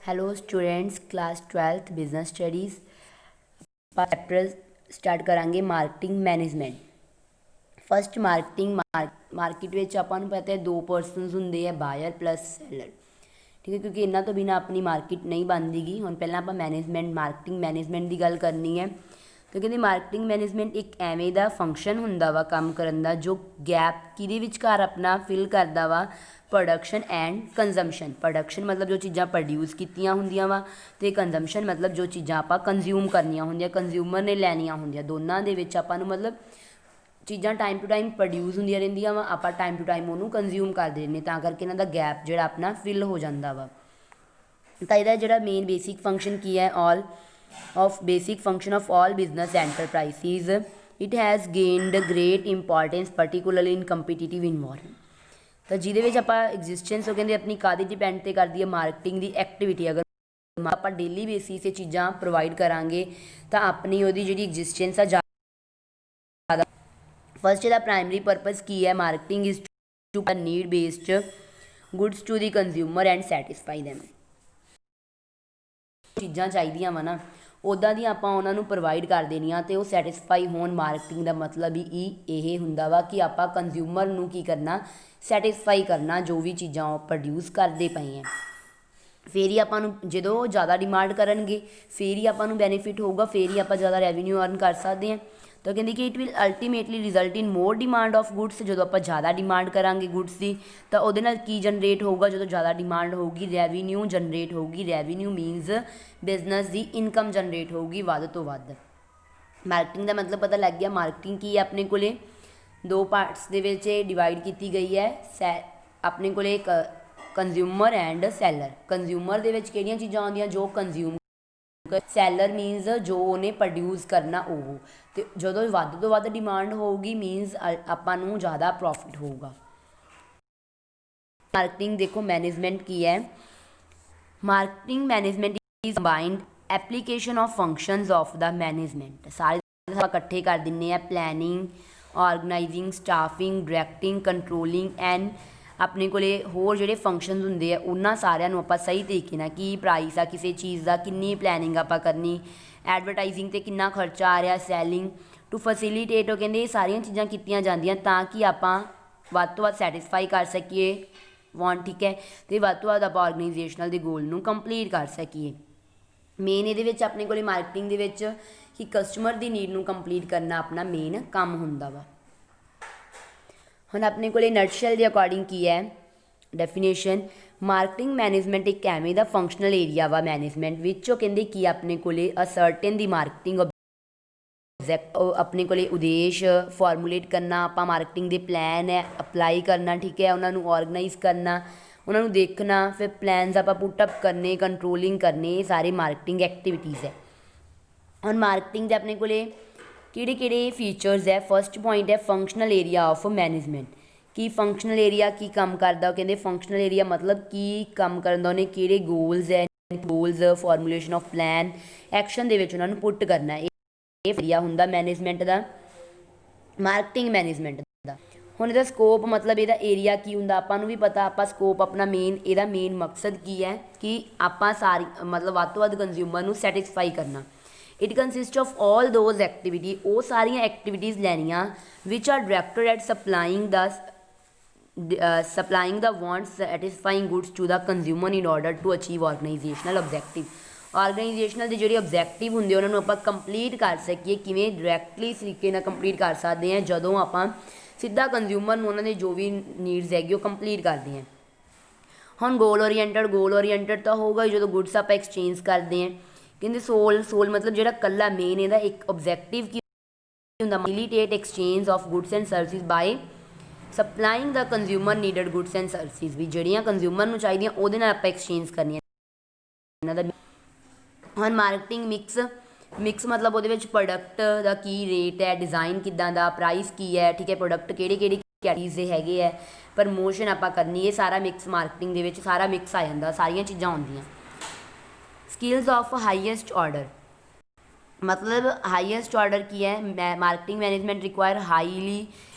Hello students, class 12th business studies chapter start करांगे marketing management. First market ਵਿੱਚ ਆਪਾਂ ਨੂੰ पता है दो पर्सनस ਹੁੰਦੇ ਆ, ਬਾਇਰ प्लस सैलर। ठीक है, क्योंकि इन्हों तो बिना अपनी मार्केट नहीं बनती। हम पहला आप मार्केटिंग मैनेजमेंट की गल करनी है। तो कहते मार्केटिंग मैनेजमेंट एक एवें का फंक्शन होंदा वा काम करन दा जो गैप किहदे विचकार अपना फिल करदा वा प्रोडक्शन एंड कंजम्पशन। प्रोडक्शन मतलब जो चीज़ां प्रोड्यूस कीतियां होंदियां वा, ते कंजम्पशन मतलब जो चीज़ां आपां कंज्यूम करनियां होंदियां, कंज्यूमर ने लैनियां होंदियां। दोनों दे विच आपां नूं मतलब चीज़ां टाइम टू टाइम प्रोड्यूस होंदियां रहिंदियां वा, आपां टाइम टू टाइम उहनूं कंज्यूम करदे रहने, तां करके इन्हां दा गैप जिहड़ा अपना फिल हो जांदा वा। तो इहदा जिहड़ा मेन बेसिक फंक्शन की है, all of basic function of all business enterprises, it has gained great importance particularly in competitive environment। तो जिहदे विच आपां एग्जिस्टेंस हो कहंदे अपनी कादी डिपेंड ते करदी है मार्केटिंग दी एक्टिविटी। अगर आपां डेली बेसिस ते चीज़ां प्रोवाइड करांगे तो अपनी उहदी जिहड़ी एग्जिस्टेंस आ ज़्यादा। फर्स्ट इहदा प्राइमरी पर्पज़ की है, marketing is to need based goods to the consumer and satisfy them. चीज़ां चाहिदियां वा ना उदां दी आपां उन्हां नूं प्रोवाइड कर देनियां ते वो सैटिस्फाई होण। मार्केटिंग का मतलब ही ये हुंदा वा कि आपां कंज्यूमर नूं की करना, सैटिस्फाई करना जो भी चीज़ां प्रोड्यूस करते पे हैं। फिर ही आपां नूं जदों ज़्यादा डिमांड करनगे फिर ही आपां नूं बैनीफिट होगा, फिर ही आपां ज़्यादा रेवन्यू अर्न कर सकते हैं। तो कहते कि it will ultimately result in more demand of goods. जो आप ज़्यादा डिमांड करांगे गुड्स की तो वो की जनरेट होगा, जो ज़्यादा डिमांड होगी रेवन्यू जनरेट होगी। रेवन्यू मीनस बिजनेस की इनकम जनरेट होगी वध तो वध। मार्केटिंग का मतलब पता लग गया। मार्केटिंग की है अपने को दो पार्ट्स के डिवाइड की गई है। अपने को कंज्यूमर एंड सैलर। कंज्यूमर के किहड़ियां चीज़ां आउंदियां जो कंज्यूम, सैलर मीनस जो उन्हें प्रोड्यूस करना वो, तो जो वध तो वध डिमांड होगी मीनस आपां नूं ज़्यादा प्रॉफिट होगा। मार्केटिंग देखो मैनेजमेंट की है। Marketing management is combined application of functions of the management. सारे इकट्ठे कर दिने, planning, organising, staffing, directing, controlling and अपने को होर जिहड़े फंक्शनस हुंदे आ उन्हां सारिਆਂ ਨੂੰ ਆਪਾਂ सही तरीके नाल की प्राइस आ किसी चीज़ का, किन्नी प्लैनिंग आपां करनी, एडवरटाइजिंग ते किन्ना खर्चा आ रहा, सैलिंग टू फैसिलिटेट। वो कहंदे सारियां चीज़ां कीतियां जांदियां तां कि आपां वध तो वध सैटिस्फाई कर सकीए वांट। ठीक है, तो वध तो वध आपां ऑर्गेनाइजेशनल दे गोल नूं कंप्लीट कर सकीए। मेन ये अपने को मार्केटिंग कि कस्टमर की नीड नूं कंप्लीट करना अपना मेन काम हुंदा वा। हुण अपने को नटशेल के अकॉर्डिंग की है डेफिनेशन। मार्केटिंग मैनेजमेंट एक एवें दा फंक्शनल एरिया वा मैनेजमेंट विचों कहंदे कि अपने को असर्टेन दी मार्केटिंग अपने को उद्देश्य फॉर्मूलेट करना, आपां मार्केटिंग के प्लैन है अपलाई करना। ठीक है, उन्होंने ऑर्गेनाइज करना, उन्होंने देखना, फिर प्लैनस आपां पुटअप करने, कंट्रोलिंग करने, ये सारे मार्केटिंग एक्टिविटीज़ है। और मार्केटिंग के अपने को किहड़े फीचर्स है। फर्स्ट पॉइंट है फंक्शनल एरिया ऑफ मैनेजमेंट। की फंक्शनल एरिया की काम करता, कहते फंक्शनल एरिया मतलब की काम करता उन्हें किहड़े गोल्स है, goals formulation of plan action दे विच उन्होंने पुट करना। ये एरिया हुंदा मैनेजमेंट का, मार्केटिंग मैनेजमेंट का। हुण इहदा स्कोप मतलब इहदा एरिया की हुंदा आपां नूं भी पता। आपां स्कोप अपना मेन इहदा मेन मकसद की है कि आपां सारी मतलब वध तो वध कंज्यूमर नूं सैटिस्फाई करना। It consist of all those activity, वो सारियां एक्टिविटीज़ लैनियां which are directed at supplying the want satisfying goods to the consumer in order to achieve organisational objective. Organisational के जोड़े ऑब्जैक्टिव होंगे उन्होंने आप कंप्लीट कर सकीए किमें डायरैक्टली तरीके कंप्लीट कर सकते हैं जदों आप सीधा कंज्यूमर उन्होंने जो भी नीड्स हैगी कंप्लीट करते हैं। हम गोल ओरीएंटेड तो होगा ही जो गुड्स आप एक्सचेंज करते हैं। कहते सोल मतलब जो कला मेन ਇਹਦਾ एक ऑब्जैक्टिव की ਹੁੰਦਾ facilitate exchange of goods and service by supplying the consumer needed goods and service. भी ਜਿਹੜੀਆਂ कंज्यूमर ਨੂੰ ਚਾਹੀਦੀਆਂ ਉਹਦੇ ਨਾਲ ਆਪਾਂ एक्सचेंज ਕਰਨੀਆਂ ਇਹਨਾਂ ਦਾ। ਹੁਣ मार्केटिंग मिक्स मतलब ਉਹਦੇ ਵਿੱਚ प्रोडक्ट ਦਾ ਕੀ रेट है, डिज़ाइन किदां ਦਾ, प्राइस की है। ठीक है, प्रोडक्ट ਕਿਹੜੀ कैटेगरीज ਦੇ ਹੈਗੇ है, प्रमोशन ਆਪਾਂ करनी, ये सारा मिक्स मार्केटिंग ਦੇ ਵਿੱਚ सारा मिक्स आ ਜਾਂਦਾ, सारियां चीज़ां आउंदियां। स्किल्स ऑफ हाईएस्ट ऑर्डर मतलब हाईएस्ट ऑर्डर की है। Marketing management require highly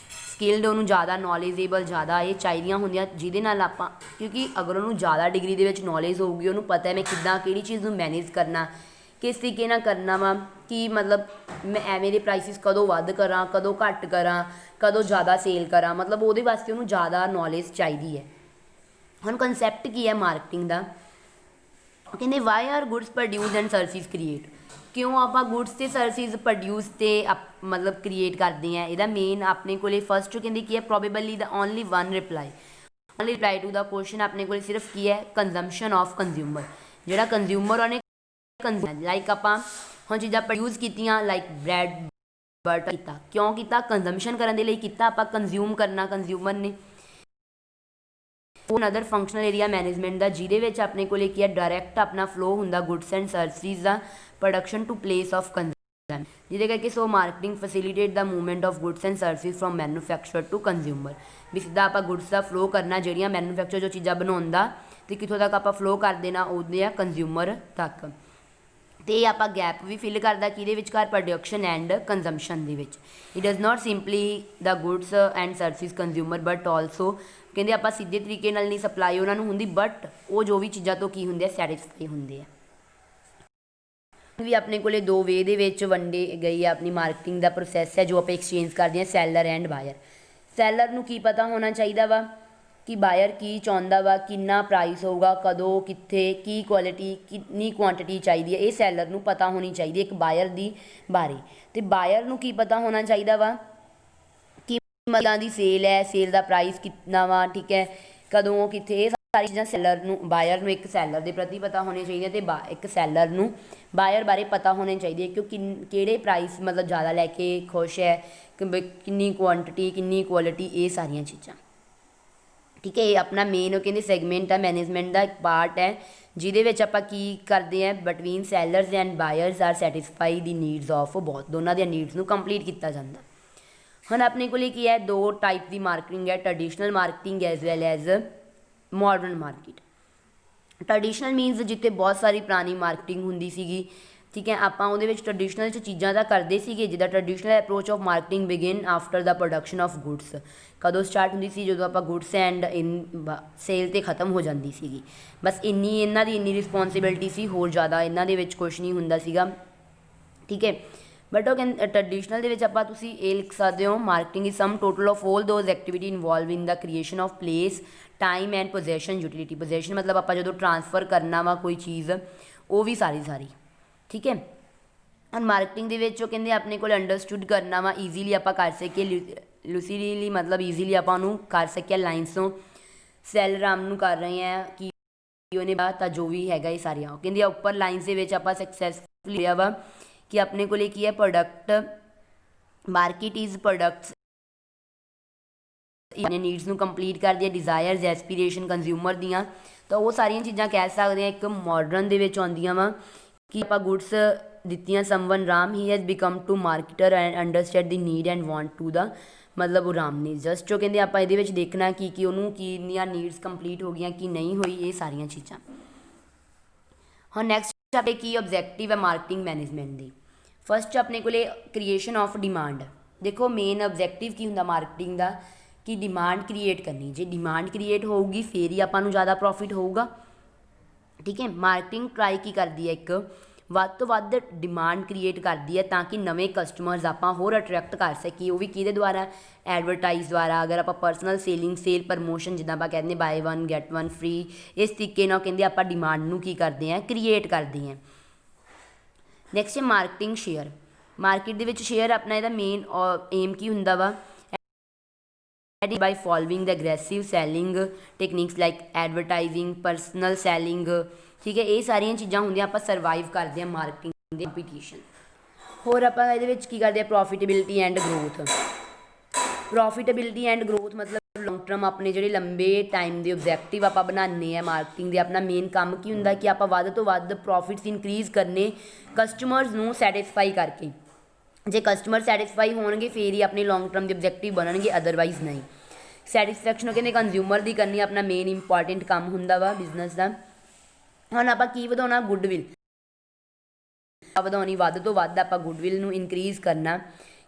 skilled, ਉਹਨੂੰ ਜ਼ਿਆਦਾ ਨੌਲੇਜੇਬਲ, ਜ਼ਿਆਦਾ ਇਹ ਚਾਹੀਦੀਆਂ ਹੁੰਦੀਆਂ ਜਿਹਦੇ ਨਾਲ ਆਪਾਂ, ਕਿਉਂਕਿ ਅਗਰ ਉਹਨੂੰ ਜ਼ਿਆਦਾ ਡਿਗਰੀ ਦੇ ਵਿੱਚ ਨੌਲੇਜ ਹੋਊਗੀ, ਉਹਨੂੰ ਪਤਾ ਹੈ ਮੈਂ ਕਿੱਦਾਂ ਕਿਹੜੀ ਚੀਜ਼ ਨੂੰ ਮੈਨੇਜ ਕਰਨਾ, ਕਿਸ ਤਰੀਕੇ ਨਾਲ ਕਰਨਾ ਵਾ, ਕਿ ਮਤਲਬ ਮੈਂ ਐਵੇਂ ਦੇ ਪ੍ਰਾਈਸਿਸ ਕਦੋਂ ਵੱਧ ਕਰਾਂ, ਕਦੋਂ ਘੱਟ ਕਰਾਂ, ਕਦੋਂ ਜ਼ਿਆਦਾ ਸੇਲ ਕਰਾਂ, ਮਤਲਬ ਉਹਦੇ ਵਾਸਤੇ ਉਹਨੂੰ ਜ਼ਿਆਦਾ ਨੌਲੇਜ ਚਾਹੀਦੀ ਹੈ। ਹੁਣ ਕਨਸੈਪਟ ਕੀ ਹੈ ਮਾਰਕੀਟਿੰਗ ਦਾ, ਕਹਿੰਦੇ why are goods produce and service create, ਕਿਉਂ ਆਪਾਂ ਗੁੱਡਸ ਅਤੇ ਸਰਵਿਸ ਪ੍ਰੋਡਿਊਸ ਅਤੇ ਮਤਲਬ ਕ੍ਰੀਏਟ ਕਰਦੇ ਹਾਂ। ਇਹਦਾ ਮੇਨ ਆਪਣੇ ਕੋਲੇ ਫਸਟ ਕਹਿੰਦੇ ਕੀ ਹੈ, probably the only one reply to the question ਆਪਣੇ ਕੋਲ ਸਿਰਫ ਕੀ ਹੈ, ਕੰਜ਼ੰਪਸ਼ਨ ਆਫ ਕੰਜ਼ਿਊਮਰ, ਜਿਹੜਾ ਕੰਜ਼ਿਊਮਰ ਉਹਨੇ ਲਾਈਕ ਆਪਾਂ ਹੁਣ ਚੀਜ਼ਾਂ ਪ੍ਰੋਡਿਊਸ ਕੀਤੀਆਂ, ਲਾਈਕ ਬ੍ਰੈਡ ਬਟਰ ਕੀਤਾ, ਕਿਉਂ ਕੀਤਾ, ਕੰਜ਼ੰਪਸ਼ਨ ਕਰਨ ਦੇ ਲਈ ਕੀਤਾ, ਆਪਾਂ ਕੰਜ਼ਿਊਮ ਕਰਨਾ ਕੰਜ਼ਿਊਮਰ ਨੇ। ਉਹ ਅਨਦਰ ਫੰਕਸ਼ਨਲ ਏਰੀਆ ਮੈਨੇਜਮੈਂਟ ਦਾ, ਜਿਹਦੇ ਵਿੱਚ ਆਪਣੇ ਕੋਲੇ ਕੀ ਹੈ, ਡਾਇਰੈਕਟ ਆਪਣਾ ਫਲੋ ਹੁੰਦਾ ਗੁੱਡਸ ਐਂਡ ਸਰਵਿਸ ਦਾ production to place of consumption, ਜਿਹਦੇ ਕਰਕੇ ਸੋ ਮਾਰਕੀਟਿੰਗ ਫੈਸਿਲੀਟੇਟ ਦਾ movement of goods and service from manufacture to consumer, ਵੀ ਸਿੱਧਾ ਆਪਾਂ ਗੁੱਡਸ ਦਾ ਫਲੋ ਕਰਨਾ, ਜਿਹੜੀਆਂ ਮੈਨੂਫੈਕਚਰ ਜੋ ਚੀਜ਼ਾਂ ਬਣਾਉਂਦਾ ਅਤੇ ਕਿੱਥੋਂ ਤੱਕ ਆਪਾਂ ਫਲੋ ਕਰ ਦੇਣਾ, ਉਹਦੇ ਆ ਕੰਜ਼ਿਊਮਰ ਤੱਕ। ਅਤੇ ਆਪਾਂ ਗੈਪ ਵੀ ਫਿਲ ਕਰਦਾ ਕਿਹਦੇ ਵਿਚਕਾਰ, ਪ੍ਰੋਡਕਸ਼ਨ ਐਂਡ ਕੰਜ਼ੰਪਸ਼ਨ ਦੇ ਵਿੱਚ। It does not simply the goods and service consumer but also, ਕਹਿੰਦੇ ਆਪਾਂ ਸਿੱਧੇ ਤਰੀਕੇ ਨਾਲ ਨਹੀਂ ਸਪਲਾਈ ਉਹਨਾਂ ਨੂੰ ਹੁੰਦੀ, ਬਟ ਉਹ ਜੋ ਵੀ ਚੀਜ਼ਾਂ ਤੋਂ ਕੀ ਹੁੰਦੇ ਆ, ਸੈਟਿਸਫਾਈ ਹੁੰਦੇ ਆ। ਵੀ ਆਪਣੇ ਕੋਲੇ ਦੋ ਵੇ ਦੇ ਵਿੱਚ ਵੰਡੇ ਗਈ ਆ ਆਪਣੀ ਮਾਰਕੀਟਿੰਗ ਦਾ ਪ੍ਰੋਸੈਸ ਹੈ, ਜੋ ਆਪਾਂ ਐਕਸਚੇਂਜ ਕਰਦੇ ਹਾਂ, ਸੈਲਰ ਐਂਡ ਬਾਇਰ। ਸੈਲਰ ਨੂੰ ਕੀ ਪਤਾ ਹੋਣਾ ਚਾਹੀਦਾ ਵਾ ਕਿ ਬਾਇਰ ਕੀ ਚਾਹੁੰਦਾ ਵਾ, ਕਿੰਨਾ ਪ੍ਰਾਈਸ ਹੋਊਗਾ, ਕਦੋਂ, ਕਿੱਥੇ, ਕੀ ਕੁਆਲਿਟੀ, ਕਿੰਨੀ ਕੁਆਂਟਿਟੀ ਚਾਹੀਦੀ ਹੈ, ਇਹ ਸੈਲਰ ਨੂੰ ਪਤਾ ਹੋਣੀ ਚਾਹੀਦੀ ਹੈ ਇੱਕ ਬਾਇਰ ਦੀ ਬਾਰੇ। ਅਤੇ ਬਾਇਰ ਨੂੰ ਕੀ ਪਤਾ ਹੋਣਾ ਚਾਹੀਦਾ ਵਾ ਕਿ ਮਤਲਬ ਦੀ ਸੇਲ ਹੈ, ਸੇਲ ਦਾ ਪ੍ਰਾਈਸ ਕਿੰਨਾ ਵਾ, ਠੀਕ ਹੈ, ਕਦੋਂ, ਕਿੱਥੇ, ਇਹ ਸਾਰੀ ਚੀਜ਼ਾਂ ਸੈਲਰ ਨੂੰ, ਬਾਇਰ ਨੂੰ ਇੱਕ ਸੈਲਰ ਦੇ ਪ੍ਰਤੀ ਪਤਾ ਹੋਣੀਆਂ ਚਾਹੀਦੀਆਂ, ਅਤੇ ਇੱਕ ਸੈਲਰ ਨੂੰ ਬਾਇਰ ਬਾਰੇ ਪਤਾ ਹੋਣੇ ਚਾਹੀਦੀ ਹੈ ਕਿ ਉਹ ਕਿਹੜੇ ਪ੍ਰਾਈਸ ਮਤਲਬ ਜ਼ਿਆਦਾ ਲੈ ਕੇ ਖੁਸ਼ ਹੈ, ਕਿੰਨੀ ਕੁਆਂਟਿਟੀ, ਕਿੰਨੀ ਕੁਆਲਿਟੀ, ਇਹ ਸਾਰੀਆਂ ਚੀਜ਼ਾਂ, ਠੀਕ ਹੈ। ਇਹ ਆਪਣਾ ਮੇਨ ਉਹ ਕਹਿੰਦੇ ਸੈਗਮੈਂਟ ਆ, ਮੈਨੇਜਮੈਂਟ ਦਾ ਇੱਕ ਪਾਰਟ ਹੈ, ਜਿਹਦੇ ਵਿੱਚ ਆਪਾਂ ਕੀ ਕਰਦੇ ਹਾਂ, between sellers and buyers are satisfy the needs of both, ਦੋਨਾਂ ਦੀਆਂ ਨੀਡਸ ਨੂੰ ਕੰਪਲੀਟ ਕੀਤਾ ਜਾਂਦਾ। ਹੁਣ ਆਪਣੇ ਕੋਲ ਕੀ ਹੈ, ਦੋ ਟਾਈਪ ਦੀ ਮਾਰਕੀਟਿੰਗ ਹੈ, traditional marketing as well as modern market. Traditional means ਜਿੱਥੇ ਬਹੁਤ ਸਾਰੀ ਪੁਰਾਣੀ ਮਾਰਕੀਟਿੰਗ ਹੁੰਦੀ ਸੀਗੀ, ਠੀਕ ਹੈ, ਆਪਾਂ ਉਹਦੇ ਵਿੱਚ ਟਰਡੀਸ਼ਨਲ 'ਚ ਚੀਜ਼ਾਂ ਤਾਂ ਕਰਦੇ ਸੀਗੇ, ਜਿੱਦਾਂ traditional approach of marketing begin after the production of goods, ਕਦੋਂ ਸਟਾਰਟ ਹੁੰਦੀ ਸੀ, ਜਦੋਂ ਆਪਾਂ ਗੁੱਡਸ ਐਂਡ ਸੇਲ 'ਤੇ ਖ਼ਤਮ ਹੋ ਜਾਂਦੀ ਸੀਗੀ, ਬਸ ਇਹਨਾਂ ਦੀ ਇੰਨੀ ਰਿਸਪੋਂਸੀਬਿਲਿਟੀ ਸੀ, ਹੋਰ ਜ਼ਿਆਦਾ ਇਹਨਾਂ ਦੇ ਵਿੱਚ ਕੁਛ ਨਹੀਂ ਹੁੰਦਾ ਸੀਗਾ, ਠੀਕ ਹੈ। ਬਟ ਉਹ ਕਹਿੰਦੇ ਟਰਡੀਸ਼ਨਲ ਦੇ ਵਿੱਚ ਆਪਾਂ ਤੁਸੀਂ ਇਹ ਲਿਖ ਸਕਦੇ ਹੋ, marketing is sum total of all those activity involve in the creation of place, time and possession utility. Possession ਮਤਲਬ ਆਪਾਂ ਜਦੋਂ ਟਰਾਂਸਫਰ ਕਰਨਾ ਵਾ ਕੋਈ ਚੀਜ਼, ਉਹ ਵੀ ਸਾਰੀ, ਠੀਕ ਹੈ। ਹੁਣ ਮਾਰਕੀਟਿੰਗ ਦੇ ਵਿੱਚ ਉਹ ਕਹਿੰਦੇ ਆਪਣੇ ਕੋਲ ਅੰਡਰਸਟੂਡ ਕਰਨਾ ਵਾ, ਈਜ਼ੀਲੀ ਆਪਾਂ ਕਰ ਸਕੀਏ, ਲੂਸੀਲੀ ਮਤਲਬ ਈਜ਼ੀਲੀ ਆਪਾਂ ਉਹਨੂੰ ਕਰ ਸਕੀਏ ਲਾਈਨਸ ਤੋਂ, ਸੈਲ ਰਾਮ ਨੂੰ ਕਰ ਰਹੇ ਹਾਂ ਕਿ ਉਹਨੇ ਬਾਅਦ ਤਾਂ ਜੋ ਵੀ ਹੈਗਾ ਇਹ ਸਾਰੀਆਂ, ਉਹ ਕਹਿੰਦੇ ਉੱਪਰ ਲਾਈਨਸ ਦੇ ਵਿੱਚ ਆਪਾਂ ਸਕਸੈਸਫੁਲ ਲਿਆ ਵਾ ਕਿ ਆਪਣੇ ਕੋਲ ਕੀ ਹੈ, ਪ੍ਰੋਡਕਟ ਮਾਰਕੀਟ ਇਜ਼ ਪ੍ਰੋਡਕਟਸ ਆਪਣੇ ਨੀਡਸ ਨੂੰ ਕੰਪਲੀਟ ਕਰਦੀ ਹੈ, ਡਿਜ਼ਾਇਰਸ ਐਸਪੀਰੇਸ਼ਨ ਕੰਜ਼ਿਊਮਰ ਦੀਆਂ, ਤਾਂ ਉਹ ਸਾਰੀਆਂ ਚੀਜ਼ਾਂ ਕਹਿ ਸਕਦੇ ਹਾਂ ਇੱਕ ਮਾਡਰਨ ਦੇ ਵਿੱਚ ਆਉਂਦੀਆਂ ਵਾ ਕਿ ਆਪਾਂ ਗੁੱਡਸ ਦਿੱਤੀਆਂ, someone Ram he has become to marketer and understand the need and want to ਦਾ, ਮਤਲਬ ਉਹ ਰਾਮ ਨੇ ਜਸਟ ਜੋ ਕਹਿੰਦੇ ਆਪਾਂ ਇਹਦੇ ਵਿੱਚ ਦੇਖਣਾ ਕਿ ਉਹਨੂੰ ਕਿੰਨੀਆਂ ਨੀਡਸ ਕੰਪਲੀਟ ਹੋ ਗਈਆਂ, ਕੀ ਨਹੀਂ ਹੋਈ, ਇਹ ਸਾਰੀਆਂ ਚੀਜ਼ਾਂ। ਹੁਣ ਨੈਕਸਟ ਆਪਣੇ ਕੀ ਓਬਜੈਕਟਿਵ ਹੈ ਮਾਰਕੀਟਿੰਗ ਮੈਨੇਜਮੈਂਟ ਦੀ। ਫਸਟ ਆਪਣੇ ਕੋਲੇ ਕ੍ਰੀਏਸ਼ਨ ਆਫ ਡਿਮਾਂਡ। ਦੇਖੋ ਮੇਨ ਓਬਜੈਕਟਿਵ ਕੀ ਹੁੰਦਾ ਮਾਰਕੀਟਿੰਗ ਦਾ ਕਿ ਡਿਮਾਂਡ ਕ੍ਰੀਏਟ ਕਰਨੀ, ਜੇ ਡਿਮਾਂਡ ਕ੍ਰੀਏਟ ਹੋਊਗੀ ਫਿਰ ਹੀ ਆਪਾਂ ਨੂੰ ਜ਼ਿਆਦਾ ਪ੍ਰੋਫਿਟ ਹੋਊਗਾ, ਠੀਕ ਹੈ। ਮਾਰਕੀਟਿੰਗ ਟਰਾਈ ਕੀ ਕਰਦੀ ਹੈ, ਇੱਕ ਵੱਧ ਤੋਂ ਵੱਧ ਡਿਮਾਂਡ ਕ੍ਰੀਏਟ ਕਰਦੀ ਹੈ ਤਾਂ ਕਿ ਨਵੇਂ ਕਸਟਮਰਸ ਆਪਾਂ ਹੋਰ ਅਟਰੈਕਟ ਕਰ ਸਕੀਏ, ਉਹ ਵੀ ਕਿਹਦੇ ਦੁਆਰਾ, ਐਡਵਰਟਾਈਜ਼ ਦੁਆਰਾ। ਅਗਰ ਆਪਾਂ ਪਰਸਨਲ ਸੇਲ ਪ੍ਰਮੋਸ਼ਨ ਜਿੱਦਾਂ ਆਪਾਂ ਕਹਿੰਦੇ ਬਾਏ 1 ਗੈਟ 1 ਫ੍ਰੀ, ਇਸ ਤਰੀਕੇ ਨਾਲ ਕਹਿੰਦੇ ਆਪਾਂ ਡਿਮਾਂਡ ਨੂੰ ਕੀ ਕਰਦੇ ਹਾਂ, ਕ੍ਰੀਏਟ ਕਰਦੇ ਹਾਂ। ਨੈਕਸਟ ਹੈ ਮਾਰਕੀਟਿੰਗ ਸ਼ੇਅਰ। ਮਾਰਕੀਟ ਦੇ ਵਿੱਚ ਸ਼ੇਅਰ ਆਪਣਾ ਇਹਦਾ ਮੇਨ ਏਮ ਕੀ ਹੁੰਦਾ ਵਾ, by following the aggressive selling techniques like advertising, personal selling, ਠੀਕ ਹੈ, ਇਹ ਸਾਰੀਆਂ ਚੀਜ਼ਾਂ ਹੁੰਦੀਆਂ, ਆਪਾਂ ਸਰਵਾਈਵ ਕਰਦੇ ਹਾਂ ਮਾਰਕੀਟਿੰਗ ਦੇ ਕੰਪੀਟੀਸ਼ਨ। ਹੋਰ ਆਪਾਂ ਇਹਦੇ ਵਿੱਚ ਕੀ ਕਰਦੇ ਹਾਂ, ਪ੍ਰੋਫਿਟੇਬਿਲਿਟੀ ਐਂਡ ਗਰੋਥ। ਪ੍ਰੋਫਿਟੇਬਿਲਿਟੀ ਐਂਡ ਗਰੋਥ ਮਤਲਬ ਲੌਂਗ ਟਰਮ ਆਪਣੇ ਜਿਹੜੇ ਲੰਬੇ ਟਾਈਮ ਦੇ ਓਬਜੈਕਟਿਵ ਆਪਾਂ ਬਣਾਉਂਦੇ ਹਾਂ ਮਾਰਕੀਟਿੰਗ ਦੇ। ਆਪਣਾ ਮੇਨ ਕੰਮ ਕੀ ਹੁੰਦਾ ਕਿ ਆਪਾਂ ਵੱਧ ਤੋਂ ਵੱਧ ਪ੍ਰੋਫਿਟਸ ਇਨਕਰੀਜ਼ ਕਰਨੇ ਕਸਟਮਰਸ ਨੂੰ ਸੈਟਿਸਫਾਈ ਕਰਕੇ। ਜੇ ਕਸਟਮਰ ਸੈਟਿਸਫਾਈ ਹੋਣਗੇ ਫਿਰ ਹੀ ਆਪਣੇ ਲੌਂਗ ਟਰਮ ਦੇ ਓਬਜੈਕਟਿਵ ਬਣਨਗੇ, ਅਦਰਵਾਈਜ਼ ਨਹੀਂ। ਸੈਟਿਸਫੈਕਸ਼ਨ ਕਹਿੰਦੇ ਕੰਜ਼ਿਊਮਰ ਦੀ ਕਰਨੀ ਆਪਣਾ ਮੇਨ ਇੰਪੋਰਟੈਂਟ ਕੰਮ ਹੁੰਦਾ ਵਾ ਬਿਜ਼ਨਸ ਦਾ। ਹੁਣ ਆਪਾਂ ਕੀ ਵਧਾਉਣਾ, ਗੁੱਡਵਿਲ ਵਧਾਉਣੀ, ਵੱਧ ਤੋਂ ਵੱਧ ਆਪਾਂ ਗੁੱਡਵਿਲ ਨੂੰ ਇਨਕਰੀਜ਼ ਕਰਨਾ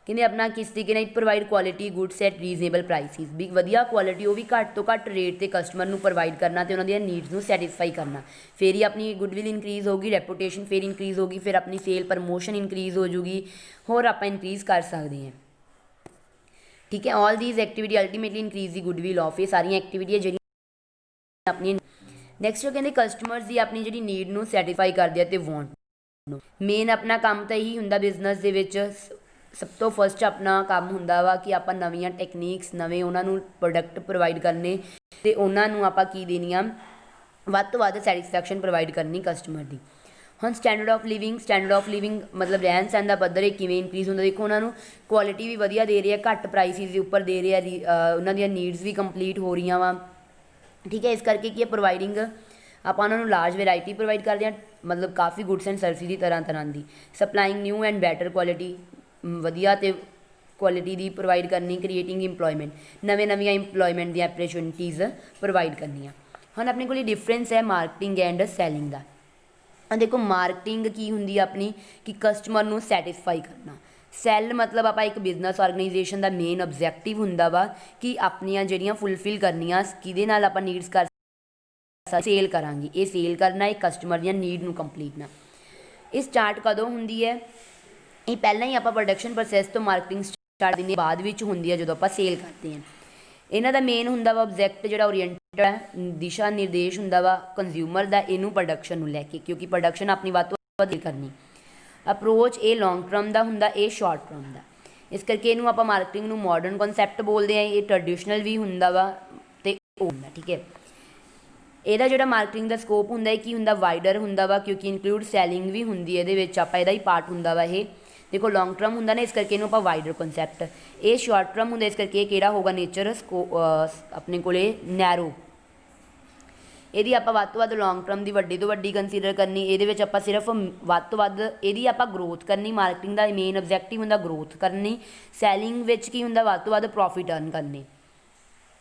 ਕਹਿੰਦੇ ਆਪਣਾ ਕਿਸ ਤਰੀਕੇ ਨਾਲ provide quality goods at reasonable prices, ਵੀ ਵਧੀਆ ਕੁਆਲਿਟੀ ਉਹ ਵੀ ਘੱਟ ਤੋਂ ਘੱਟ ਰੇਟ 'ਤੇ ਕਸਟਮਰ ਨੂੰ ਪ੍ਰੋਵਾਈਡ ਕਰਨਾ ਅਤੇ ਉਹਨਾਂ ਦੀਆਂ ਨੀਡਸ ਨੂੰ ਸੈਟਿਸਫਾਈ ਕਰਨਾ। ਫਿਰ ਹੀ ਆਪਣੀ ਗੁੱਡਵਿਲ ਇਨਕਰੀਜ਼ ਹੋਊਗੀ, ਰੈਪੂਟੇਸ਼ਨ ਫਿਰ ਇਨਕਰੀਜ਼ ਹੋਊਗੀ, ਫਿਰ ਆਪਣੀ ਸੇਲ ਪ੍ਰਮੋਸ਼ਨ ਇਨਕਰੀਜ਼ ਹੋ ਜੂਗੀ, ਹੋਰ ਆਪਾਂ ਇਨਕਰੀਜ਼ ਕਰ ਸਕਦੇ ਹਾਂ। ਠੀਕ ਹੈ, ਆਲ these activity ultimately increase the goodwill of, ਇਹ ਸਾਰੀਆਂ ਐਕਟੀਵਿਟੀਆਂ ਜਿਹੜੀਆਂ ਆਪਣੀਆਂ। ਨੈਕਸਟ ਉਹ ਕਹਿੰਦੇ ਕਸਟਮਰਸ ਦੀ ਆਪਣੀ ਜਿਹੜੀ ਨੀਡ ਨੂੰ ਸੈਟੀਸਫਾਈ ਕਰਦੇ ਆ ਅਤੇ ਵਾਂਟ ਨੂੰ। ਮੇਨ ਆਪਣਾ ਕੰਮ ਤਾਂ ਇਹੀ ਹੁੰਦਾ ਬਿਜ਼ਨਸ ਦੇ ਵਿੱਚ, ਸਭ ਤੋਂ ਫਸਟ ਆਪਣਾ ਕੰਮ ਹੁੰਦਾ ਵਾ ਕਿ ਆਪਾਂ ਨਵੀਆਂ ਟੈਕਨੀਕਸ, ਨਵੇਂ ਉਹਨਾਂ ਨੂੰ ਪ੍ਰੋਡਕਟ ਪ੍ਰੋਵਾਈਡ ਕਰਨੇ ਅਤੇ ਉਹਨਾਂ ਨੂੰ ਆਪਾਂ ਕੀ ਦੇਣੀਆਂ, ਵੱਧ ਤੋਂ ਵੱਧ ਸੈਟਿਸਫੈਕਸ਼ਨ ਪ੍ਰੋਵਾਈਡ ਕਰਨੀ ਕਸਟਮਰ ਦੀ। ਹੁਣ ਸਟੈਂਡਰਡ ਆਫ ਲਿਵਿੰਗ ਮਤਲਬ ਰਹਿਣ ਸਹਿਣ ਦਾ ਪੱਧਰ ਇਹ ਕਿਵੇਂ ਇਨਕਰੀਜ਼ ਹੁੰਦਾ, ਦੇਖੋ ਉਹਨਾਂ ਨੂੰ ਕੁਆਲਿਟੀ ਵੀ ਵਧੀਆ ਦੇ ਰਹੇ ਆ, ਘੱਟ ਪ੍ਰਾਈਸਿਸ ਦੇ ਉੱਪਰ ਦੇ ਰਹੇ ਆ, ਉਹਨਾਂ ਦੀਆਂ ਨੀਡਸ ਵੀ ਕੰਪਲੀਟ ਹੋ ਰਹੀਆਂ ਵਾ। ਠੀਕ ਹੈ, ਇਸ ਕਰਕੇ ਕੀ ਹੈ ਪ੍ਰੋਵਾਈਡਿੰਗ, ਆਪਾਂ ਉਹਨਾਂ ਨੂੰ ਲਾਰਜ ਵੈਰਾਈਟੀ ਪ੍ਰੋਵਾਈਡ ਕਰਦੇ ਹਾਂ, ਮਤਲਬ ਕਾਫੀ ਗੁੱਡਸ ਐਂਡ ਸਰਵਿਸ ਦੀ ਤਰ੍ਹਾਂ ਦੀ। ਸਪਲਾਈਂਗ ਨਿਊ ਐਂਡ ਬੈਟਰ ਕੁਆਲਿਟੀ, ਵਧੀਆ ਅਤੇ ਕੁਆਲਿਟੀ ਦੀ ਪ੍ਰੋਵਾਈਡ ਕਰਨੀ। ਕ੍ਰੀਏਟਿੰਗ ਇੰਪਲੋਇਮੈਂਟ, ਨਵੀਆਂ ਇੰਪਲੋਇਮੈਂਟ ਦੀਆਂ ਆਪਰਚੁਨਿਟੀਜ਼ ਪ੍ਰੋਵਾਈਡ ਕਰਨੀਆਂ। ਹੁਣ ਆਪਣੇ ਕੋਲ ਡਿਫਰੈਂਸ ਹੈ ਮਾਰਕੀਟਿੰਗ ਐਂਡ ਸੈਲਿੰਗ ਦਾ। ਦੇਖੋ ਮਾਰਕੀਟਿੰਗ ਕੀ ਹੁੰਦੀ ਆ ਆਪਣੀ, ਕਿ ਕਸਟਮਰ ਨੂੰ ਸੈਟਿਸਫਾਈ ਕਰਨਾ। ਸੈੱਲ ਮਤਲਬ ਆਪਾਂ ਇੱਕ ਬਿਜ਼ਨਸ ਆਰਗੇਨਾਈਜੇਸ਼ਨ ਦਾ ਮੇਨ ਆਬਜੈਕਟਿਵ ਹੁੰਦਾ ਵਾ ਕਿ ਆਪਣੀਆਂ ਜਿਹੜੀਆਂ ਫੁੱਲਫਿਲ ਕਰਨੀਆਂ, ਕਿਹਦੇ ਨਾਲ ਆਪਾਂ ਨੀਡਸ ਕਰ ਸੇਲ ਕਰਾਂਗੇ, ਇਹ ਸੇਲ ਕਰਨਾ, ਇਹ ਕਸਟਮਰ ਦੀਆਂ ਨੀਡ ਨੂੰ ਕੰਪਲੀਟ ਨਾ। ਇਹ ਸਟਾਰਟ ਕਦੋਂ ਹੁੰਦੀ ਹੈ, ਇਹ ਪਹਿਲਾਂ ਹੀ ਆਪਾਂ ਪ੍ਰੋਡਕਸ਼ਨ ਪ੍ਰੋਸੈਸ ਤੋਂ ਮਾਰਕੀਟਿੰਗ ਸਟਾਰਟ ਦਿੰਦੇ ਬਾਅਦ ਵਿੱਚ ਹੁੰਦੀ ਹੈ ਜਦੋਂ ਆਪਾਂ ਸੇਲ ਕਰਦੇ ਹਾਂ। ਇਹਨਾਂ ਦਾ ਮੇਨ ਹੁੰਦਾ ਵਾ ਆਬਜੈਕਟ ਜਿਹੜਾ ਓਰੀਐਂਟਡ ਹੈ, ਦਿਸ਼ਾ ਨਿਰਦੇਸ਼ ਹੁੰਦਾ ਵਾ ਕੰਜ਼ਿਊਮਰ ਦਾ ਇਹਨੂੰ ਪ੍ਰੋਡਕਸ਼ਨ ਨੂੰ ਲੈ ਕੇ, ਕਿਉਂਕਿ ਪ੍ਰੋਡਕਸ਼ਨ ਆਪਣੀ ਵੱਧ ਤੋਂ ਵੱਧ ਕਰਨੀ। ਅਪਰੋਚ ਇਹ ਲੌਂਗ ਟਰਮ ਦਾ ਹੁੰਦਾ, ਇਹ ਸ਼ਾਰਟ ਟਰਮ ਦਾ। ਇਸ ਕਰਕੇ ਇਹਨੂੰ ਆਪਾਂ ਮਾਰਕੀਟਿੰਗ ਨੂੰ ਮਾਡਰਨ ਕਨਸੈਪਟ ਬੋਲਦੇ ਹਾਂ, ਇਹ ਟਰਡੀਸ਼ਨਲ ਵੀ ਹੁੰਦਾ ਵਾ ਅਤੇ ਉਹ ਹੁੰਦਾ। ਠੀਕ ਹੈ, ਇਹਦਾ ਜਿਹੜਾ ਮਾਰਕੀਟਿੰਗ ਦਾ ਸਕੋਪ ਹੁੰਦਾ ਇਹ ਕੀ ਹੁੰਦਾ, ਵਾਈਡਰ ਹੁੰਦਾ ਵਾ, ਕਿਉਂਕਿ ਇਨਕਲੂਡ ਸੈਲਿੰਗ ਵੀ ਹੁੰਦੀ ਹੈ ਇਹਦੇ ਵਿੱਚ, ਆਪਾਂ ਇਹਦਾ ਹੀ ਪਾਰਟ ਹੁੰਦਾ ਵਾ ਇਹ। ਦੇਖੋ ਲੌਂਗ ਟਰਮ ਹੁੰਦਾ ਨਾ, ਇਸ ਕਰਕੇ ਇਹਨੂੰ ਆਪਾਂ ਵਾਈਡਰ ਕਨਸੈਪਟ। ਇਹ ਸ਼ਾਰਟ ਟਰਮ ਹੁੰਦਾ, ਇਸ ਕਰਕੇ ਇਹ ਕਿਹੜਾ ਹੋਊਗਾ ਨੇਚਰ ਆਪਣੇ ਕੋਲੇ ਨੈਰੋ। ਇਹਦੀ ਆਪਾਂ ਵੱਧ ਤੋਂ ਵੱਧ ਲੌਂਗ ਟਰਮ ਦੀ ਵੱਡੀ ਤੋਂ ਵੱਡੀ ਕੰਸੀਡਰ ਕਰਨੀ। ਇਹਦੇ ਵਿੱਚ ਆਪਾਂ ਸਿਰਫ ਵੱਧ ਤੋਂ ਵੱਧ ਇਹਦੀ ਆਪਾਂ ਗਰੋਥ ਕਰਨੀ। ਮਾਰਕੀਟਿੰਗ ਦਾ ਮੇਨ ਆਬਜੈਕਟਿਵ ਹੁੰਦਾ ਗਰੋਥ ਕਰਨੀ। ਸੈਲਿੰਗ ਵਿੱਚ ਕੀ ਹੁੰਦਾ, ਵੱਧ ਤੋਂ ਵੱਧ ਪ੍ਰੋਫਿਟ ਅਰਨ ਕਰਨੇ।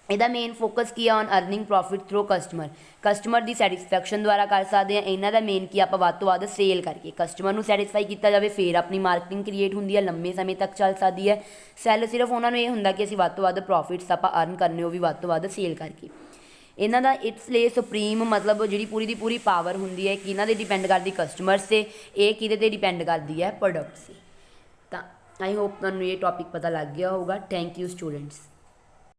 ਇਹਦਾ ਮੇਨ ਫੋਕਸ ਕੀ ਆ, on earning profit through customer the satisfaction ਦੁਆਰਾ ਕਰ ਸਕਦੇ ਹਾਂ। ਇਹਨਾਂ ਦਾ ਮੇਨ ਕੀ ਆਪਾਂ ਵੱਧ ਤੋਂ ਵੱਧ ਸੇਲ ਕਰਕੇ ਕਸਟਮਰ ਨੂੰ ਸੈਟਿਸਫਾਈ ਕੀਤਾ ਜਾਵੇ, ਫਿਰ ਆਪਣੀ ਮਾਰਕੀਟਿੰਗ ਕ੍ਰੀਏਟ ਹੁੰਦੀ ਹੈ, ਲੰਮੇ ਸਮੇਂ ਤੱਕ ਚੱਲ ਸਕਦੀ ਹੈ। ਸੈੱਲ ਸਿਰਫ ਉਹਨਾਂ ਨੂੰ ਇਹ ਹੁੰਦਾ ਕਿ ਅਸੀਂ ਵੱਧ ਤੋਂ ਵੱਧ ਪ੍ਰੋਫਿਟਸ ਆਪਾਂ ਅਰਨ ਕਰਨੇ, ਉਹ ਵੀ ਵੱਧ ਤੋਂ ਵੱਧ ਸੇਲ ਕਰਕੇ। ਇਹਨਾਂ ਦਾ ਇਟਸ ਲਈ ਸੁਪਰੀਮ ਮਤਲਬ ਜਿਹੜੀ ਪੂਰੀ ਦੀ ਪੂਰੀ ਪਾਵਰ ਹੁੰਦੀ ਹੈ ਕਿ ਇਹਨਾਂ 'ਤੇ ਡਿਪੈਂਡ ਕਰਦੀ ਕਸਟਮਰਸ 'ਤੇ, ਇਹ ਕਿਹਦੇ 'ਤੇ ਡਿਪੈਂਡ ਕਰਦੀ ਹੈ ਪ੍ਰੋਡਕਟਸ 'ਤੇ। ਤਾਂ ਆਈ ਹੋਪ ਤੁਹਾਨੂੰ ਇਹ ਟੌਪਿਕ ਪਤਾ ਲੱਗ ਗਿਆ ਹੋਊਗਾ। Thank you students.